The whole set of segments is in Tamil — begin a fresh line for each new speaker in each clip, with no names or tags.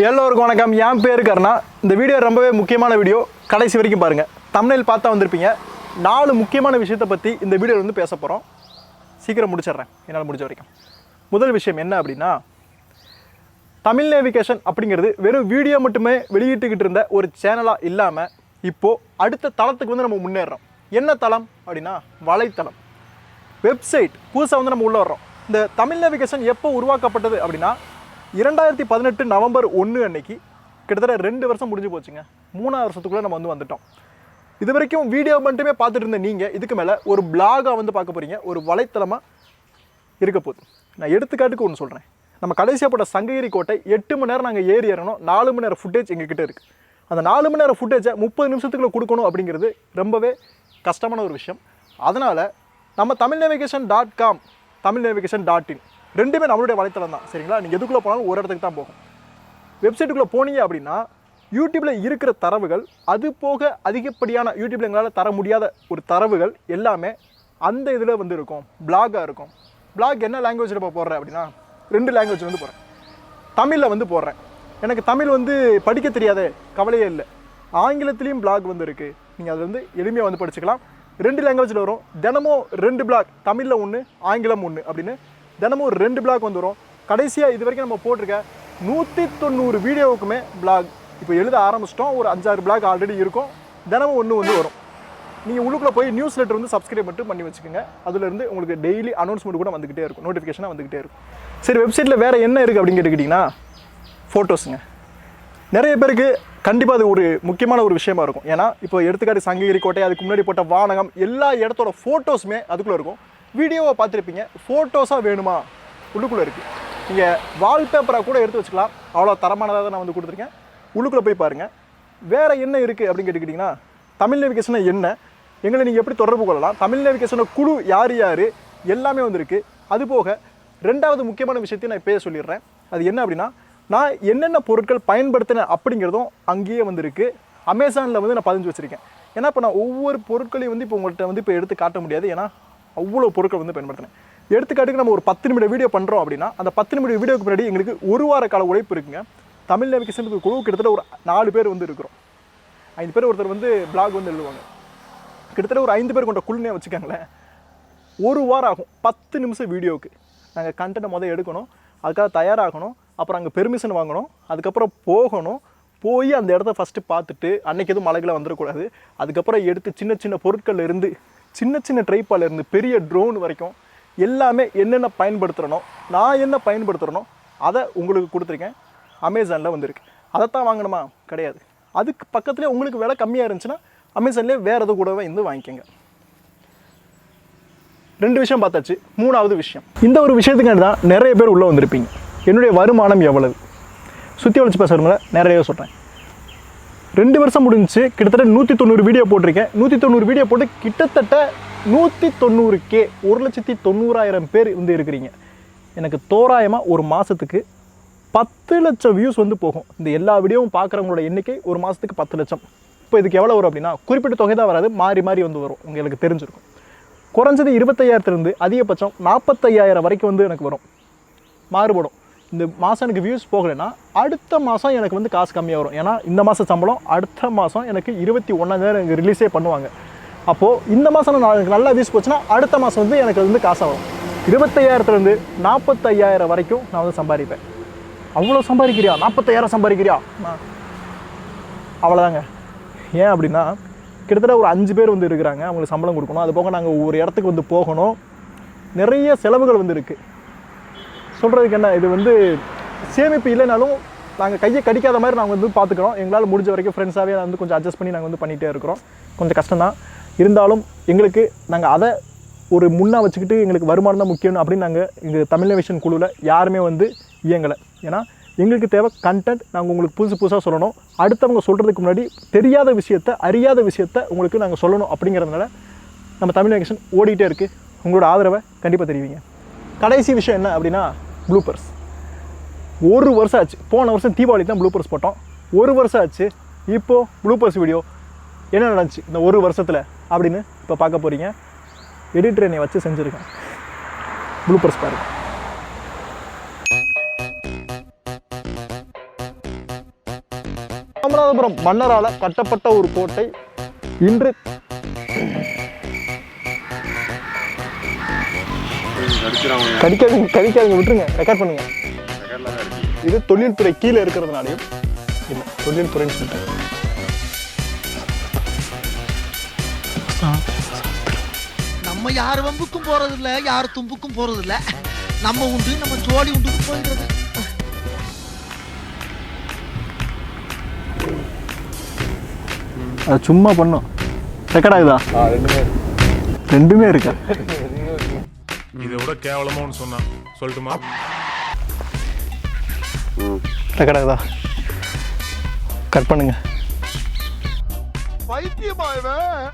எல்லோருக்கும் வணக்கம். என் பேர் கர்ணா. இந்த வீடியோ ரொம்பவே முக்கியமான வீடியோ. கடைசி வரைக்கும் பாருங்கள். தம்ப்நெயில் பார்த்தா வந்திருப்பீங்க. 4 முக்கியமான விஷயத்தை பற்றி இந்த வீடியோவில் வந்து பேச போகிறோம். சீக்கிரம் முடிச்சிடுறேன் என்னால் முடிஞ்ச வரைக்கும். முதல் விஷயம் என்ன அப்படின்னா, தமிழ் நேவிகேஷன் அப்படிங்கிறது வெறும் வீடியோ மட்டுமே வெளியிட்டுக்கிட்டு இருந்த ஒரு சேனலாக இல்லாமல் இப்போது அடுத்த தளத்துக்கு வந்து நம்ம முன்னேறோம். என்ன தளம் அப்படின்னா வலைத்தளம், வெப்சைட். புதுசாக வந்து நம்ம உள்ளே வர்றோம். இந்த தமிழ் நேவிகேஷன் எப்போ உருவாக்கப்பட்டது அப்படின்னா 2018 நவம்பர் 1 அன்னைக்கு. கிட்டத்தட்ட 2 வருஷம் முடிஞ்சு போச்சுங்க. 3ஆவது வருஷத்துக்குள்ளே நம்ம வந்துட்டோம். இது வரைக்கும் வீடியோ மட்டுமே பார்த்துட்டு இருந்த நீங்கள் இதுக்கு மேலே ஒரு பிளாகாக வந்து பார்க்க போகிறீங்க. ஒரு வலைத்தளமாக இருக்க போகுது. நான் எடுத்துக்காட்டுக்கு ஒன்று சொல்கிறேன். நம்ம கடைசியாக போட்ட சங்ககிரி கோட்டை 8 மணி நேரம் நாங்கள் ஏறி இறங்கணும். 4 மணி நேரம் ஃபுட்டேஜ் எங்ககிட்ட இருக்குது. அந்த 4 மணி நேரம் ஃபுட்டேஜை 30 நிமிஷத்துக்குள்ளே கொடுக்கணும் அப்படிங்கிறது ரொம்பவே கஷ்டமான ஒரு விஷயம். அதனால் நம்ம tamilnavigation.com tamilnavigation.in ரெண்டுமே நம்மளுடைய வலைத்தளம் தான். சரிங்களா? நீங்கள் எதுக்குள்ளே போனாலும் ஒரு இடத்துக்கு தான் போகும். வெப்சைட்டுக்குள்ளே போனீங்க அப்படின்னா யூடியூப்பில் இருக்கிற தரவுகள், அது போக அதிகப்படியான யூடியூப்பில் எங்களால் தர முடியாத ஒரு தரவுகள் எல்லாமே அந்த இதில் வந்து இருக்கும். பிளாகாக இருக்கும். பிளாக் என்ன லாங்குவேஜில் இப்போ போடுறேன் அப்படின்னா 2 லாங்குவேஜ் வந்து போடுறேன். தமிழில் வந்து போடுறேன். எனக்கு தமிழ் வந்து படிக்க தெரியாதே, கவலையே இல்லை. ஆங்கிலத்துலேயும் பிளாக் வந்து இருக்குது. நீங்கள் அது வந்து எளிமையாக வந்து படிச்சுக்கலாம். 2 லாங்குவேஜில் வரும். தினமும் 2 பிளாக், தமிழில் 1, ஆங்கிலம் 1 அப்படின்னு தினமும் 2 பிளாக் வந்துடும். கடைசியாக இது வரைக்கும் நம்ம போட்டிருக்க 190 வீடியோவுக்குமே பிளாக் இப்போ எழுத ஆரம்பிச்சிட்டோம். ஒரு 5-6 பிளாக் ஆல்ரெடி இருக்கும். தினமும் 1 வந்து வரும். நீங்கள் உள்ளுக்குள்ளே போய் நியூஸ் லெட்டர் வந்து சப்ஸ்கிரைப் மட்டும் பண்ணி வச்சுக்கோங்க. அதுலேருந்து உங்களுக்கு டெய்லி அனௌன்ஸ்மெண்ட் கூட வந்துக்கிட்டே இருக்கும். நோட்டிஃபிகேஷனாக வந்துக்கிட்டே இருக்கும். சரி, வெப்சைட்டில் வேறு என்ன இருக்குது அப்படின்னு கேட்டுக்கிட்டிங்கன்னா ஃபோட்டோஸுங்க. நிறைய பேருக்கு கண்டிப்பாக அது ஒரு முக்கியமான ஒரு விஷயமா இருக்கும். ஏன்னா இப்போ எடுத்துக்காட்டு சங்ககிரி கோட்டை, அதுக்கு முன்னாடி போட்ட வானகம், எல்லா இடத்தோட ஃபோட்டோஸுமே அதுக்குள்ளே இருக்கும். வீடியோவை பார்த்துருப்பீங்க. ஃபோட்டோஸாக வேணுமா உள்ளுக்குள்ளே இருக்குது. நீங்கள் வால்பேப்பராக கூட எடுத்து வச்சுக்கலாம். அவ்வளோ தரமானதாக தான் நான் வந்து கொடுத்துருக்கேன். உள்ளுக்குள்ளே போய் பாருங்கள். வேறு என்ன இருக்குது அப்படின்னு கேட்டுக்கிட்டிங்கன்னா, தமிழ் நேவிகேஷனை என்ன, எங்களை நீங்கள் எப்படி தொடர்பு கொள்ளலாம், தமிழ் நேவிகேஷனை குழு யார் யார் எல்லாமே வந்துருக்கு. அதுபோக 2வது முக்கியமான விஷயத்தையும் நான் இப்போயே சொல்லிடுறேன். அது என்ன அப்படின்னா, நான் என்னென்ன பொருட்கள் பயன்படுத்தினேன் அப்படிங்கிறதும் அங்கேயே வந்துருக்கு. அமேசானில் வந்து நான் பதிஞ்சு வச்சுருக்கேன். ஏன்னா இப்போ நான் ஒவ்வொரு பொருட்களையும் வந்து இப்போ உங்கள்கிட்ட வந்து இப்போ எடுத்து காட்ட முடியாது. ஏன்னா அவ்வளோ பொருட்கள் வந்து பயன்படுத்தினேன். எடுத்துக்காட்டுக்கு நம்ம ஒரு 10 நிமிட வீடியோ பண்ணுறோம் அப்படின்னா அந்த 10 நிமிட வீடியோக்கு முன்னாடி எங்களுக்கு 1 வார கால உழைப்பு இருக்குங்க. தமிழ் நேவிகேஷனுக்கு குழு கிட்டத்தட்ட ஒரு 4 பேர் வந்து இருக்கிறோம். 5 பேர் ஒருத்தர் வந்து பிளாக் வந்து எழுதுவாங்க. கிட்டத்தட்ட ஒரு 5 பேர் கொண்ட குழுனே வச்சுக்கோங்களேன். 1 வாரம் ஆகும் 10 நிமிஷம் வீடியோவுக்கு. நாங்கள் கண்டென்ட்டை எடுக்கணும், அதுக்காக தயாராகணும், அப்புறம் அங்கே பெர்மிஷன் வாங்கணும், அதுக்கப்புறம் போகணும், போய் அந்த இடத்த ஃபஸ்ட்டு பார்த்துட்டு அன்றைக்கி எதுவும் மலைகளை வந்துடக்கூடாது. அதுக்கப்புறம் எடுத்து சின்ன சின்ன பொருட்கள் இருந்து, சின்ன சின்ன ட்ரைப்பால் இருந்து பெரிய ட்ரோன் வரைக்கும் எல்லாமே என்னென்ன பயன்படுத்துகிறனோ, நான் என்ன பயன்படுத்துகிறனோ அதை உங்களுக்கு கொடுத்துருக்கேன். அமேசானில் வந்துருக்கு. அதைத்தான் வாங்கணுமா? கிடையாது. அதுக்கு பக்கத்துலேயே உங்களுக்கு விலை கம்மியாக இருந்துச்சுன்னா அமேசான்லேயே வேறு எது கூடவே இருந்து வாங்கிக்கோங்க. 2 விஷயம் பார்த்தாச்சு. 3வது விஷயம், இந்த ஒரு விஷயத்துக்காண்டி தான் நிறைய பேர் உள்ளே வந்திருப்பீங்க. என்னுடைய வருமானம் எவ்வளவு? சுற்றி வளைச்சு பேசுகிறவங்கள நிறைய சொல்கிறேன். 2 வருஷம் முடிஞ்சு கிட்டத்தட்ட 190 வீடியோ போட்டிருக்கேன். 190 வீடியோ போட்டு கிட்டத்தட்ட 190K 1,90,000 பேர் வந்து இருக்கிறீங்க. எனக்கு தோராயமாக ஒரு மாதத்துக்கு 10 லட்சம் வியூஸ் வந்து போகும். இந்த எல்லா வீடியோவும் பார்க்குறவங்களோட எண்ணிக்கை ஒரு மாதத்துக்கு 10 லட்சம். இப்போ இதுக்கு எவ்வளோ வரும் அப்படின்னா குறிப்பிட்ட தொகை தான் வராது, மாறி மாறி வந்து வரும். உங்களுக்கு தெரிஞ்சிருக்கும். குறைஞ்சது 25,000 அதிகபட்சம் 45,000 வரைக்கும் வந்து எனக்கு வரும். மாறுபடும். இந்த மாதம் எனக்கு வியூஸ் போகலைன்னா அடுத்த மாதம் எனக்கு வந்து காசு கம்மியாக வரும். ஏன்னா இந்த மாதம் சம்பளம் அடுத்த மாதம் எனக்கு 21 எனக்கு ரிலீஸே பண்ணுவாங்க. அப்போது இந்த மாதம் எனக்கு நல்லா வியூஸ் போச்சுன்னா அடுத்த மாதம் வந்து எனக்கு வந்து காசாக வரும். 25,000 45,000 வரைக்கும் நான் வந்து சம்பாதிப்பேன். அவ்வளோ சம்பாதிக்கிறியா? 45,000 சம்பாதிக்கிறியா? அவ்வளோதாங்க. ஏன் அப்படின்னா கிட்டத்தட்ட ஒரு 5 பேர் வந்து இருக்கிறாங்க. அவங்களுக்கு சம்பளம் கொடுக்கணும். அது போக நாங்கள் ஒவ்வொரு இடத்துக்கு வந்து போகணும். நிறைய செலவுகள் வந்து இருக்குது. சொல்கிறதுக்கு என்ன, இது வந்து சேமிப்பு இல்லைனாலும் நாங்கள் கையை கடிக்காத மாதிரி நாங்கள் வந்து பார்த்துக்கிறோம். எங்களால் முடிஞ்ச வரைக்கும் ஃப்ரெண்ட்ஸாகவே வந்து கொஞ்சம் அட்ஜஸ்ட் பண்ணி நாங்கள் வந்து பண்ணிகிட்டே இருக்கிறோம். கொஞ்சம் கஷ்டம்தான். இருந்தாலும் எங்களுக்கு நாங்கள் அதை ஒரு முன்னாக வச்சுக்கிட்டு எங்களுக்கு வருமானம் தான் முக்கியம் அப்படின்னு நாங்கள் எங்கள் தமிழ் நேவிகேஷன் குழுவில் யாருமே வந்து இயங்கலை. ஏன்னா எங்களுக்கு தேவை கண்டென்ட். நாங்கள் உங்களுக்கு புதுசாக சொல்லணும். அடுத்தவங்க சொல்கிறதுக்கு முன்னாடி தெரியாத விஷயத்தை, அறியாத விஷயத்தை உங்களுக்கு நாங்கள் சொல்லணும். அப்படிங்கிறதுனால நம்ம தமிழ் நேவிகேஷன் ஓடிக்கிட்டே இருக்குது. உங்களோட ஆதரவை கண்டிப்பாக தெரிவிங்க. கடைசி விஷயம் என்ன அப்படின்னா ப்ளூப்பர்ஸ். 1 வருஷம் ஆச்சு. போன வருஷம் தீபாவளிக்கு தான் ப்ளூப்பர்ஸ் போட்டோம். 1 வருஷம் ஆச்சு. இப்போது ப்ளூப்பர்ஸ் வீடியோ என்ன நடந்துச்சு இந்த 1 வருஷத்தில் அப்படின்னு இப்போ பார்க்க போகிறீங்க. எடிட்டர் என்னை வச்சு செஞ்சுருக்கேன். ப்ளூப்பர்ஸ் பாருங்கள். ராமநாதபுரம் மன்னரால் கட்டப்பட்ட ஒரு கோட்டை இன்று கடிக்காதுங்க விட்டுருங்க, ரெக்கார்ட் பண்ணுங்க. இது தொழில்துறை கீழே இருக்கிறதுனாலையும் இல்லை, தொழில்துறைன்னு சொல்லிட்டேன்.
நம்ம யார் வம்புக்கும் போறது இல்ல, யார் தும்புக்கும் போறது இல்ல. நம்ம உண்டு, நம்ம ஜோடி உண்டு போயிடுறது.
அது சும்மா பண்ணோம். ரெக்கார்ட் ஆகுதா? ரெண்டுமே இருக்கா?
இதை விட கேவலமா ஒன்று சொன்னா சொல்லட்டுமா?
ரெக்கார்ட் ஆகுதா? கட் பண்ணுங்க.
பைத்தியமாயவன்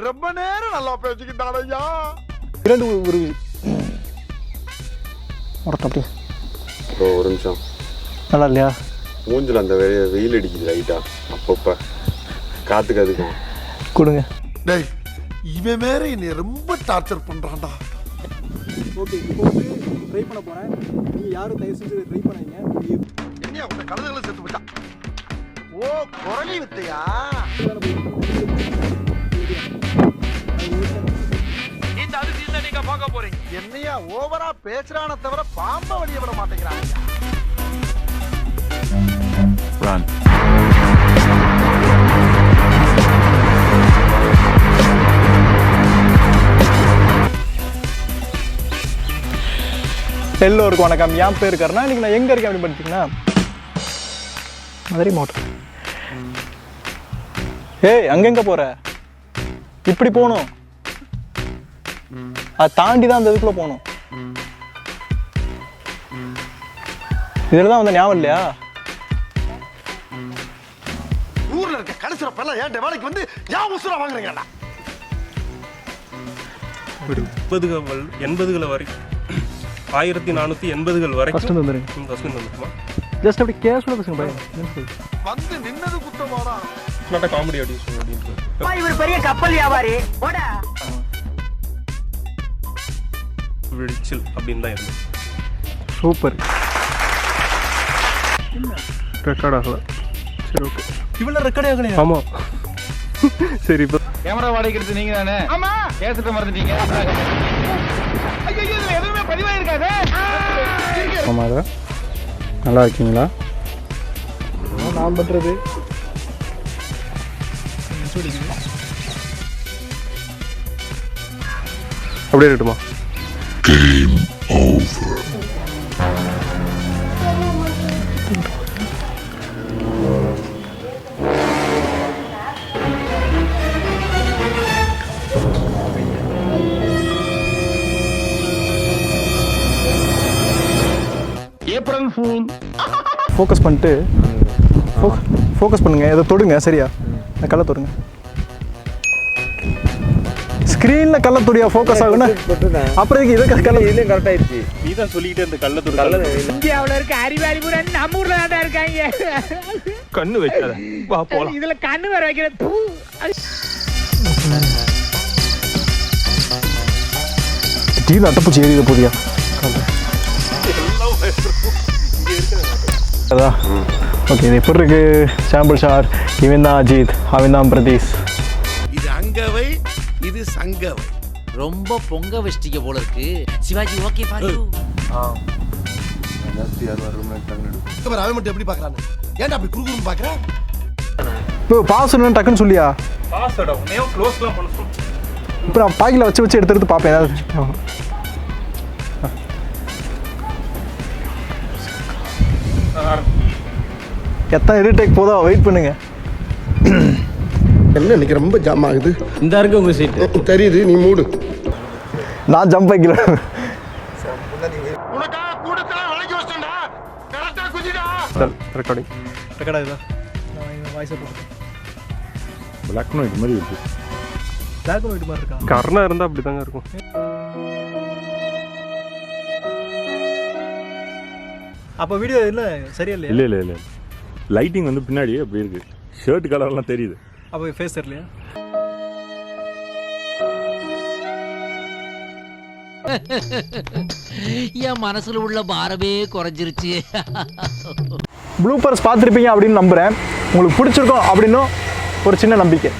ரொம்ப நேரம் நல்லா பேசிக்கிட்டானையா.
இரண்டு ஒரு அப்படி
ஒரு நிமிஷம்.
நல்லா இல்லையா?
மூஞ்சில் அந்த வெயில் அடிக்குது லைட்டா, அப்பப்ப காத்துக்கு அதுக்கும்
கொடுங்க.
டேய், இவன் வேற என்னை ரொம்ப டார்ச்சர் பண்றான்டா.
ஓகே, இப்போ வந்து ட்ரை பண்ண போறேன். நீங்க யாரும் தயவு செஞ்சு ட்ரை பண்ணாதீங்க.
என்னையா உங்க கழுதைகளை செத்து போட்டான். ஓ, குரலி வித்தையா? இந்த அதிசயத்தை நீங்க பார்க்க போறீங்க. என்னையா ஓவரா பேசுறான தவிர பாம்ப வெளிய விட மாட்டேங்கிறாங்க.
Run.
எல்லோருக்கும் வணக்கம். என் பேர் கருணா. இன்னைக்கு நான் எங்கே இருக்கேன் அப்படின்னு பார்த்தீங்கன்னா மதுரை மாவட்டம். ஏய், அங்கெங்க போற? இப்படி போகணும், அதை தாண்டி தான் அந்த இதுக்குள்ள போகணும். இதில் தான் வந்து ஞாபகம் இல்லையா?
ஊர்ல இருக்க கடைசிறப்பெல்லாம் ஏன் வேலைக்கு வந்து ஏன் உசுரா வாங்குறீங்கடா?
80கள் வரைக்கும் 1480கள் வரைக்கும்
ஃபர்ஸ்ட் வந்துருங்க.
ஃபர்ஸ்ட் வந்துருமா?
ஜஸ்ட் அப்படி கேஷுவலாக பேசுங்க பையன்.
வந்து நின்னது குத்தமாடா.
நாட்ட காமெடி ஆடிஷன் அப்படின்னு
இவர் பெரிய கப்பல் வியாபாரி. போடா.
விழிச்சில் அப்படின்னு தான் இருந்தது.
சூப்பர்.
ரெக்கார்ட் ஆகல. சரி, ஓகே.
இவ்வளோ ரெக்கார்ட் ஆகலையா?
ஆமாம். சரி, இப்போ
கேமரா வாடகைக்கு நீங்க தானே? ஆமா. கேசட்ட மறந்துட்டீங்க. ஐயோ, இதுல எதுவுமே பதிவாயிருக்காதே.
ஆமாடா. நல்லா இருக்கீங்களா?
நான் பண்ணுறது
அப்படியே இருக்கட்டுமா?
April fool.
ஃபோக்கஸ் பண்ணிட்டு ஃபோக்கஸ் பண்ணுங்க. இதை தொடுங்க. சரியா? இந்த கல்லை தொடுங்க. ஸ்க்ரீனில் கல்லை தொடியா ஃபோக்கஸ் ஆகுனா அப்புறம் இதை கல்லை
இதுலேயும் கரெக்ட் ஆயிடுச்சு.
நீ தான் சொல்லிக்கிட்டே இந்த கள்ள
இந்தியாவுல இருக்க அறிவாளி கூட நம்ம ஊர்ல தான் இருக்காங்க.
கண்ணு வைக்காத. வா போலாம்.
இதுல கண்ணு வர வைக்கிறது.
டீ அட்டப்பூச்சி ஏறி போதியா? அதான் ஓகே. இது எப்படி இருக்கு? சாம்பிள் ஷார். இவன் தான் அஜித், அவன் தான் பிரதீஷ்.
இது அங்கவை, இது சங்கவை.
ரொம்ப பொங்க வச்சிட்டீங்க போல இருக்கு. சிவாஜி ஓகே பாரு.
அவன் மட்டும் எப்படி பாக்குறானு? ஏன்டா அப்படி குறுகுறுன்னு பாக்குற?
இப்போ பாஸ்வேர்டு டக்குன்னு சொல்லியா?
பாஸ்வேர்டா உன்னையோ க்ளோஸ்லாம் பண்ண சொல்லு.
இப்போ நான் பாக்கில் வச்சு எடுத்து பார்ப்பேன் ஏதாவது. எத்தனை ரீடேக் போதோ வெயிட் பண்ணுங்க.
என்ன இன்னைக்கு ரொம்ப ஜாம் ஆகுது.
இந்த இருக்கு உங்க சீட்.
தெரியுது, நீ மூடு.
நான் ஜம்ப் ஆகிக்கிறேன்.
உனக்கா கூடத்துல விலைக்கு வச்சேன்டா. கரெக்டா குதிடா.
ரெக்கார்டிங்
ரெக்கார்ட் ஆகுதா? நான் இந்த வாய்ஸை போட்டு
பிளாக் அண்ட் ஒயிட் மாதிரி இருக்கு.
பிளாக் அண்ட் ஒயிட் மாதிரி இருக்கா?
கர்ணா இருந்தால் அப்படி தாங்க இருக்கும்.
அப்போ வீடியோ இல்லை சரியா இல்லையா?
இல்லை இல்லை இல்லை, லைட்டிங் வந்து பின்னாடி அப்படி இருக்கு. ஷர்ட் கலர்லாம் தெரியுது.
அப்போ ஃபேஸ் தெரியலையா?
என் மனசுல உள்ள பாரமே குறைஞ்சிருச்சு.
ப்ளூப்பர்ஸ் பார்த்துருப்பீங்க அப்படின்னு நம்புகிறேன். உங்களுக்கு பிடிச்சிருக்கோம் அப்படின்னும் ஒரு சின்ன நம்பிக்கை.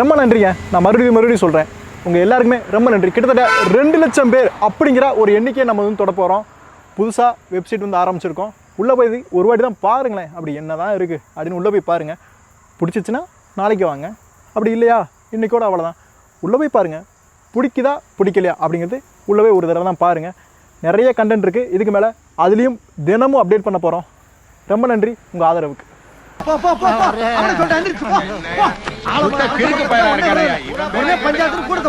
ரொம்ப நன்றிங்க. நான் மறுபடியும் சொல்கிறேன், உங்கள் எல்லாருக்குமே ரொம்ப நன்றி. கிட்டத்தட்ட 2 லட்சம் பேர் அப்படிங்கிற ஒரு எண்ணிக்கையை நம்ம வந்து தொட போகிறோம். புதுசாக வெப்சைட் வந்து ஆரம்பிச்சிருக்கோம். உள்ளே போய் ஒரு வாட்டி தான் பாருங்களேன், அப்படி என்ன தான் இருக்குது அப்படின்னு உள்ளே போய் பாருங்கள். பிடிச்சிச்சின்னா நாளைக்கு வாங்க, அப்படி இல்லையா இன்றைக்கூட அவ்வளோதான். உள்ளே போய் பாருங்கள், பிடிக்குதா பிடிக்கலையா அப்படிங்கிறது உள்ளே போய் ஒரு தடவை தான் பாருங்கள். நிறைய கண்டென்ட் இருக்குது இதுக்கு மேலே, அதுலேயும் தினமும் அப்டேட் பண்ண போகிறோம். ரொம்ப நன்றி உங்கள் ஆதரவுக்கு.
பஞ்சாயத்து கூட